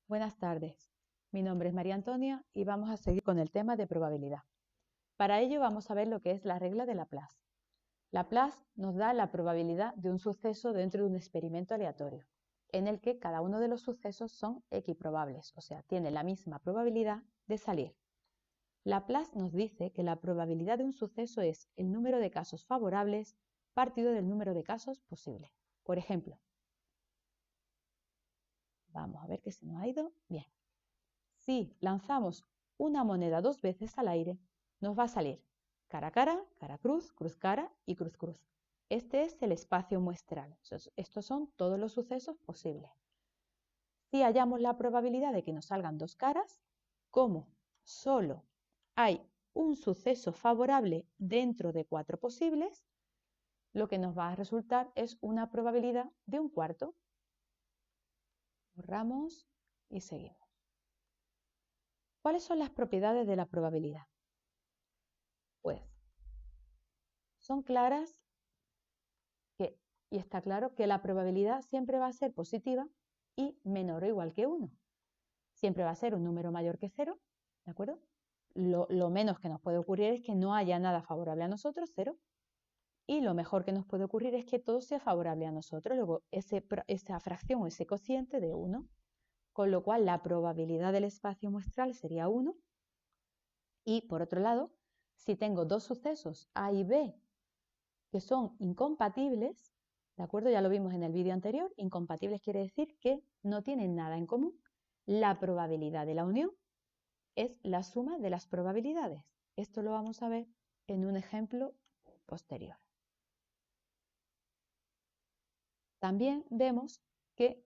Buenas tardes, mi nombre es María Antonia y vamos a seguir con el tema de probabilidad. Para ello vamos a ver lo que es la regla de Laplace. Laplace nos da la probabilidad de un suceso dentro de un experimento aleatorio, en el que cada uno de los sucesos son equiprobables, o sea, tiene la misma probabilidad de salir. Laplace nos dice que la probabilidad de un suceso es el número de casos favorables partido del número de casos posibles. Por ejemplo, vamos a ver que se nos ha ido. Bien. Si lanzamos una moneda 2 veces al aire, nos va a salir cara cruz, cruz cara y cruz cruz. Este es el espacio muestral. Estos son todos los sucesos posibles. Si hallamos la probabilidad de que nos salgan dos caras, como solo hay un suceso favorable dentro de 4 posibles, lo que nos va a resultar es una probabilidad de un cuarto. Borramos y seguimos. ¿Cuáles son las propiedades de la probabilidad? Pues son claras y está claro que la probabilidad siempre va a ser positiva y menor o igual que 1. Siempre va a ser un número mayor que 0, ¿de acuerdo? Lo menos que nos puede ocurrir es que no haya nada favorable a nosotros, 0. Y lo mejor que nos puede ocurrir es que todo sea favorable a nosotros, luego esa fracción o ese cociente de 1. Con lo cual la probabilidad del espacio muestral sería 1. Y por otro lado, si tengo dos sucesos A y B que son incompatibles, ¿de acuerdo? Ya lo vimos en el vídeo anterior, incompatibles quiere decir que no tienen nada en común. La probabilidad de la unión es la suma de las probabilidades. Esto lo vamos a ver en un ejemplo posterior. También vemos que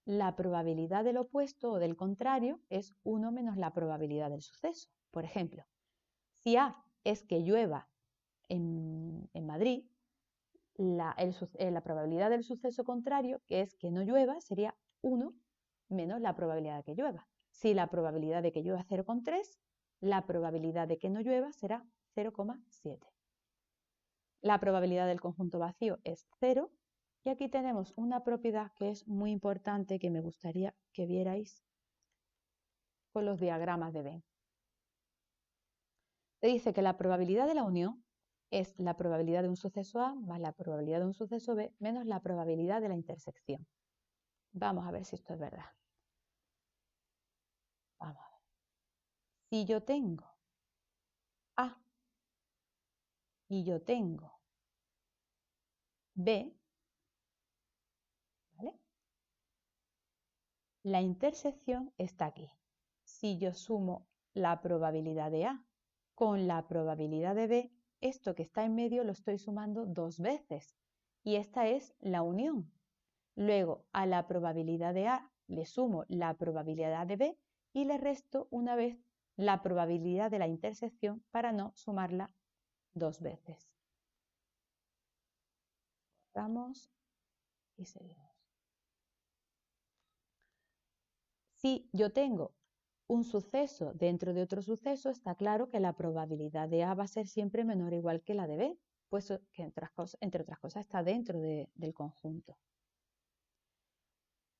la probabilidad del opuesto o del contrario es 1 menos la probabilidad del suceso. Por ejemplo, si A es que llueva en Madrid, la probabilidad del suceso contrario, que es que no llueva, sería 1 menos la probabilidad de que llueva. Si la probabilidad de que llueva es 0,3, la probabilidad de que no llueva será 0,7. La probabilidad del conjunto vacío es 0 y aquí tenemos una propiedad que es muy importante que me gustaría que vierais con los diagramas de Venn. Te dice que la probabilidad de la unión es la probabilidad de un suceso A más la probabilidad de un suceso B menos la probabilidad de la intersección. Vamos a ver si esto es verdad. Vamos a ver. Si yo tengo A y yo tengo B, ¿vale? La intersección está aquí. Si yo sumo la probabilidad de A con la probabilidad de B, esto que está en medio lo estoy sumando 2 veces. Y esta es la unión. Luego, a la probabilidad de A le sumo la probabilidad de B y le resto una vez la probabilidad de la intersección para no sumarla 2 veces. Vamos y seguimos. Si yo tengo un suceso dentro de otro suceso, está claro que la probabilidad de A va a ser siempre menor o igual que la de B, puesto que entre otras cosas está dentro del conjunto.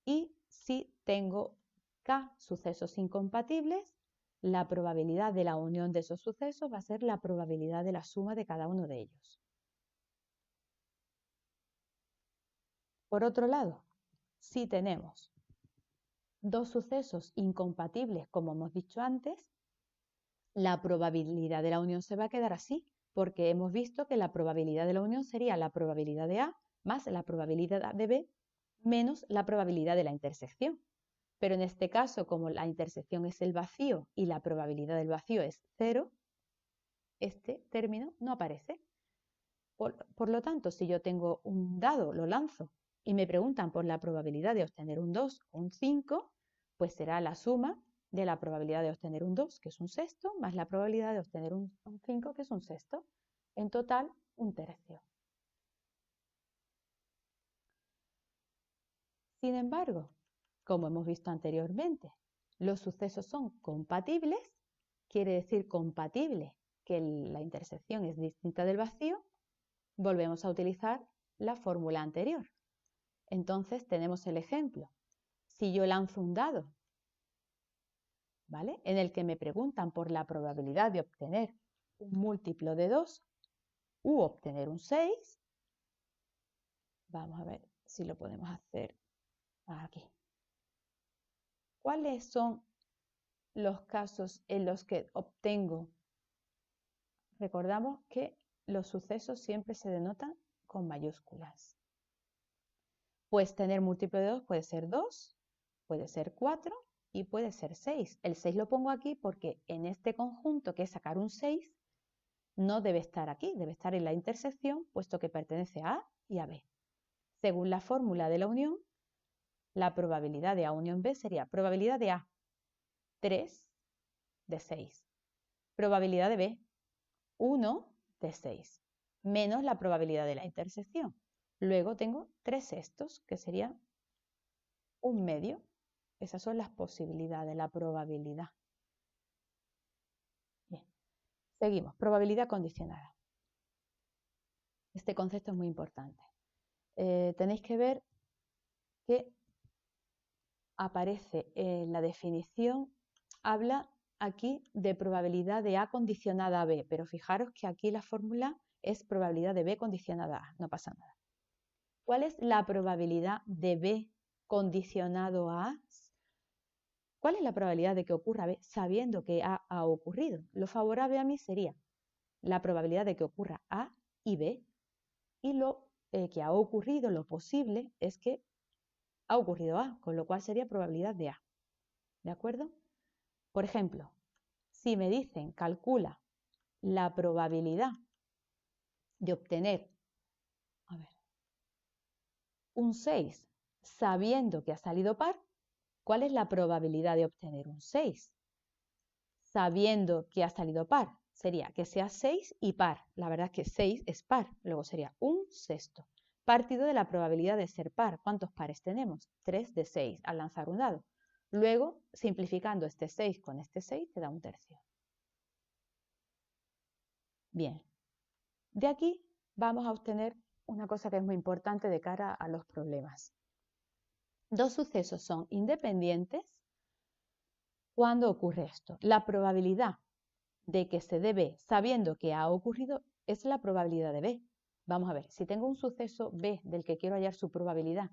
Y si tengo K sucesos incompatibles, la probabilidad de la unión de esos sucesos va a ser la probabilidad de la suma de cada uno de ellos. Por otro lado, si tenemos dos sucesos incompatibles, como hemos dicho antes, la probabilidad de la unión se va a quedar así, porque hemos visto que la probabilidad de la unión sería la probabilidad de A más la probabilidad de B menos la probabilidad de la intersección. Pero en este caso, como la intersección es el vacío y la probabilidad del vacío es 0, este término no aparece. Por lo tanto, si yo tengo un dado, lo lanzo y me preguntan por la probabilidad de obtener un 2 o un 5, pues será la suma de la probabilidad de obtener un 2, que es un sexto, más la probabilidad de obtener un 5, que es un sexto. En total, un tercio. Sin embargo, como hemos visto anteriormente, los sucesos son compatibles, quiere decir compatible que la intersección es distinta del vacío, volvemos a utilizar la fórmula anterior. Entonces tenemos el ejemplo. Si yo lanzo un dado ¿vale? En el que me preguntan por la probabilidad de obtener un múltiplo de 2 u obtener un 6. Vamos a ver si lo podemos hacer aquí. ¿Cuáles son los casos en los que obtengo? Recordamos que los sucesos siempre se denotan con mayúsculas. Pues tener múltiplo de 2 puede ser 2, puede ser 4 y puede ser 6. El 6 lo pongo aquí porque en este conjunto, que es sacar un 6, no debe estar aquí, debe estar en la intersección, puesto que pertenece a A y a B. Según la fórmula de la unión, la probabilidad de A unión B sería probabilidad de A, 3 de 6. Probabilidad de B, 1 de 6, menos la probabilidad de la intersección. Luego tengo 3 sextos, que sería un medio. Esas son las posibilidades, la probabilidad. Bien. Seguimos, probabilidad condicionada. Este concepto es muy importante. Tenéis que ver que aparece en la definición, habla aquí de probabilidad de A condicionada a B, pero fijaros que aquí la fórmula es probabilidad de B condicionada a A, no pasa nada. ¿Cuál es la probabilidad de B condicionado a A? ¿Cuál es la probabilidad de que ocurra B sabiendo que A ha ocurrido? Lo favorable a mí sería la probabilidad de que ocurra A y B, y lo que ha ocurrido, lo posible, es que ha ocurrido A, con lo cual sería probabilidad de A. ¿De acuerdo? Por ejemplo, si me dicen calcula la probabilidad de obtener un 6 sabiendo que ha salido par, ¿cuál es la probabilidad de obtener un 6? Sabiendo que ha salido par, sería que sea 6 y par. La verdad es que 6 es par, luego sería un sexto. Partido de la probabilidad de ser par. ¿Cuántos pares tenemos? 3 de 6 al lanzar un dado. Luego, simplificando este 6 con este 6, te da un tercio. Bien, de aquí vamos a obtener una cosa que es muy importante de cara a los problemas. Dos sucesos son independientes cuando ocurre esto. La probabilidad de que se dé B sabiendo que ha ocurrido es la probabilidad de B. Vamos a ver, si tengo un suceso B del que quiero hallar su probabilidad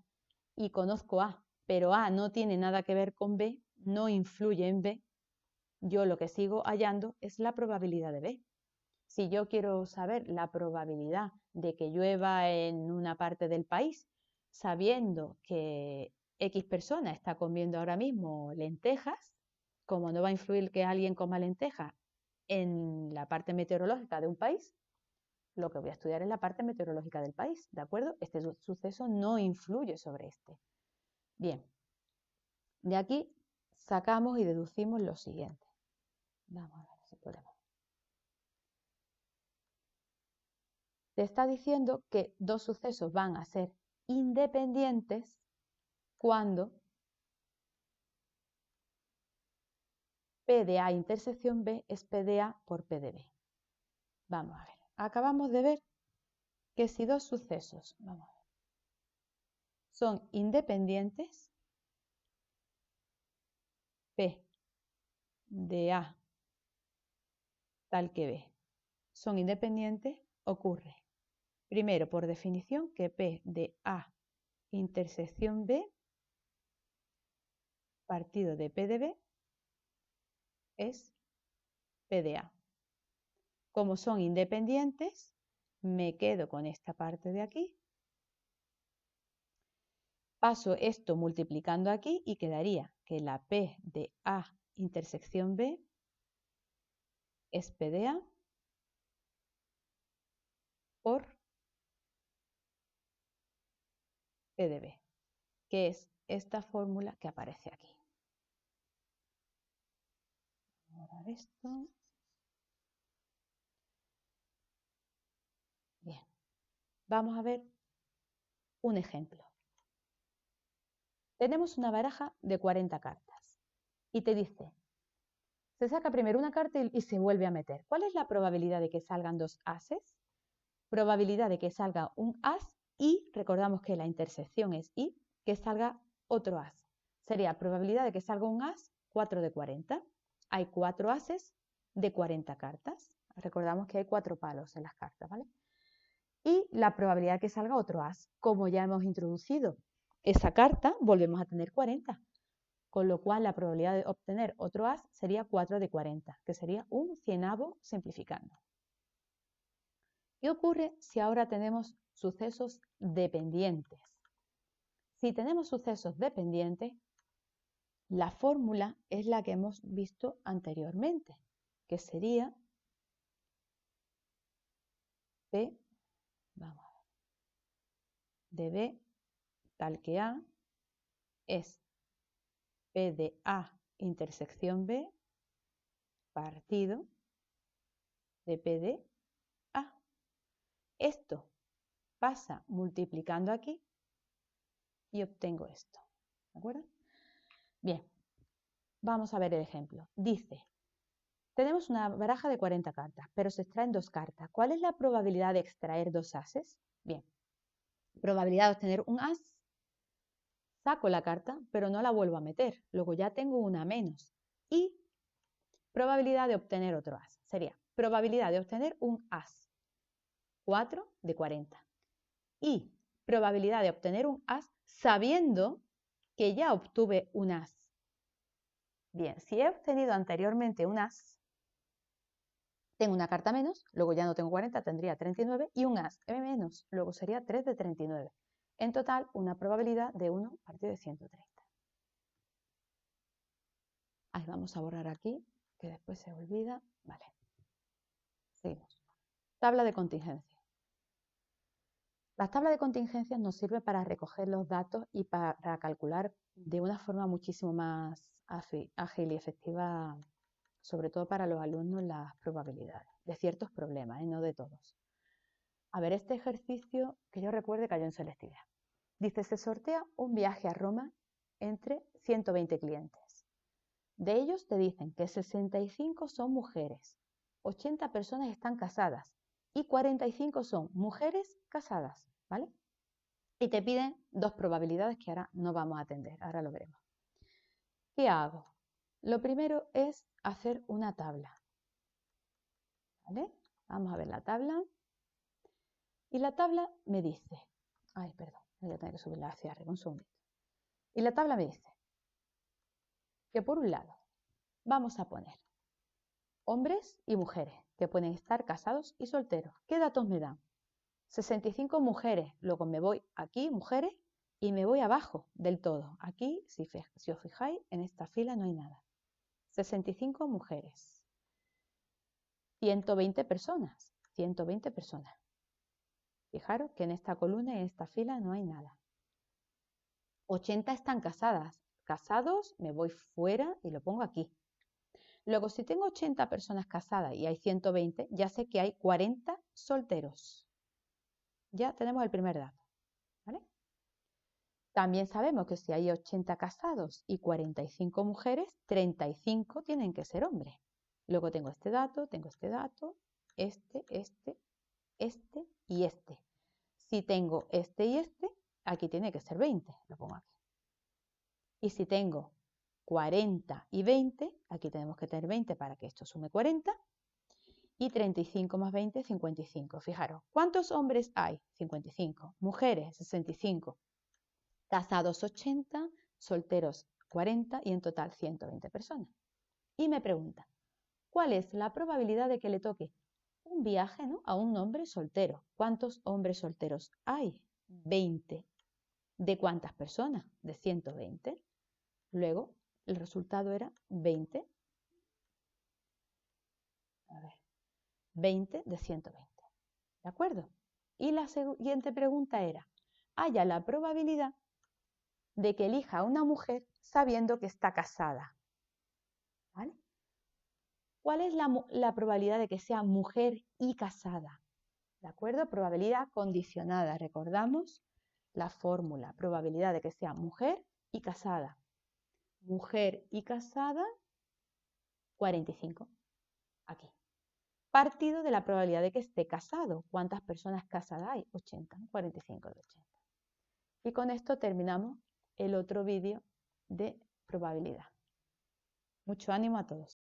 y conozco A, pero A no tiene nada que ver con B, no influye en B, yo lo que sigo hallando es la probabilidad de B. Si yo quiero saber la probabilidad de que llueva en una parte del país, sabiendo que X persona está comiendo ahora mismo lentejas, como no va a influir que alguien coma lentejas en la parte meteorológica de un país, lo que voy a estudiar es la parte meteorológica del país, ¿de acuerdo? Este suceso no influye sobre este. Bien, de aquí sacamos y deducimos lo siguiente. Vamos a ver si podemos. Te está diciendo que dos sucesos van a ser independientes cuando P de A intersección B es P de A por P de B. Vamos a ver. Acabamos de ver que si dos sucesos son independientes, P de A tal que B son independientes, ocurre primero por definición que P de A intersección B partido de P de B es P de A. Como son independientes, me quedo con esta parte de aquí. Paso esto multiplicando aquí y quedaría que la P de A intersección B es P de A por P de B, que es esta fórmula que aparece aquí. Vamos a borrar esto. Bien, vamos a ver un ejemplo. Tenemos una baraja de 40 cartas y te dice, se saca primero una carta y se vuelve a meter. ¿Cuál es la probabilidad de que salgan dos ases? Probabilidad de que salga un as y, recordamos que la intersección es y, que salga otro as. Sería probabilidad de que salga un as 4 de 40. hay 4 ases de 40 cartas. Recordamos que hay 4 palos en las cartas, ¿vale? Y la probabilidad de que salga otro as, como ya hemos introducido esa carta, volvemos a tener 40. Con lo cual la probabilidad de obtener otro as sería 4 de 40, que sería un cienavo simplificando. ¿Qué ocurre si ahora tenemos sucesos dependientes? Si tenemos sucesos dependientes, la fórmula es la que hemos visto anteriormente, que sería P, vamos a ver, de B tal que A es P de A intersección B partido de P de A. Esto pasa multiplicando aquí y obtengo esto. ¿De acuerdo? Bien, vamos a ver el ejemplo. Dice, tenemos una baraja de 40 cartas, pero se extraen 2 cartas. ¿Cuál es la probabilidad de extraer 2 ases? Bien, probabilidad de obtener un as. Saco la carta, pero no la vuelvo a meter. Luego ya tengo una menos. Y probabilidad de obtener otro as. Sería probabilidad de obtener un as. 4 de 40. Y probabilidad de obtener un as sabiendo que ya obtuve un as. Bien, si he obtenido anteriormente un as, tengo una carta menos, luego ya no tengo 40, tendría 39, y un as menos, luego sería 3 de 39. En total, una probabilidad de 1 partido de 130. Ahí vamos a borrar aquí, que después se olvida. Vale. Seguimos. Tabla de contingencia. Las tablas de contingencia nos sirven para recoger los datos y para calcular de una forma muchísimo más ágil y efectiva, sobre todo para los alumnos, las probabilidades de ciertos problemas, no de todos. A ver, este ejercicio que yo recuerde cayó en selectividad. Dice, se sortea un viaje a Roma entre 120 clientes. De ellos te dicen que 65 son mujeres, 80 personas están casadas y 45 son mujeres casadas, ¿vale? Y te piden 2 probabilidades que ahora no vamos a atender, ahora lo veremos. ¿Qué hago? Lo primero es hacer una tabla, ¿vale? Vamos a ver la tabla. Y la tabla me dice, ay, perdón, voy a tener que subirla hacia arriba un segundito. Y la tabla me dice que por un lado vamos a poner hombres y mujeres que pueden estar casados y solteros. ¿Qué datos me dan? 65 mujeres, luego me voy aquí, mujeres, y me voy abajo del todo. Aquí, si os fijáis, en esta fila no hay nada. 65 mujeres. 120 personas. 120 personas. Fijaros que en esta columna y en esta fila no hay nada. 80 están casadas. Casados, me voy fuera y lo pongo aquí. Luego, si tengo 80 personas casadas y hay 120, ya sé que hay 40 solteros. Ya tenemos el primer dato, ¿vale? También sabemos que si hay 80 casados y 45 mujeres, 35 tienen que ser hombres. Luego tengo este dato, este y este. Si tengo este y este, aquí tiene que ser 20, lo pongo aquí. Y si tengo 40 y 20, aquí tenemos que tener 20 para que esto sume 40. Y 35 más 20, 55. Fijaros, ¿cuántos hombres hay? 55. Mujeres, 65. Casados, 80. Solteros, 40. Y en total, 120 personas. Y me pregunta, ¿cuál es la probabilidad de que le toque un viaje, ¿no?, a un hombre soltero? ¿Cuántos hombres solteros hay? 20. ¿De cuántas personas? De 120. Luego, el resultado era 20. A ver, 20 de 120. ¿De acuerdo? Y la siguiente pregunta era, haya la probabilidad de que elija a una mujer sabiendo que está casada. ¿Vale? ¿Cuál es la probabilidad de que sea mujer y casada? ¿De acuerdo? Probabilidad condicionada. Recordamos la fórmula. Probabilidad de que sea mujer y casada. Mujer y casada, 45. Aquí. Partido de la probabilidad de que esté casado. ¿Cuántas personas casadas hay? 80. 45 de 80. Y con esto terminamos el otro vídeo de probabilidad. Mucho ánimo a todos.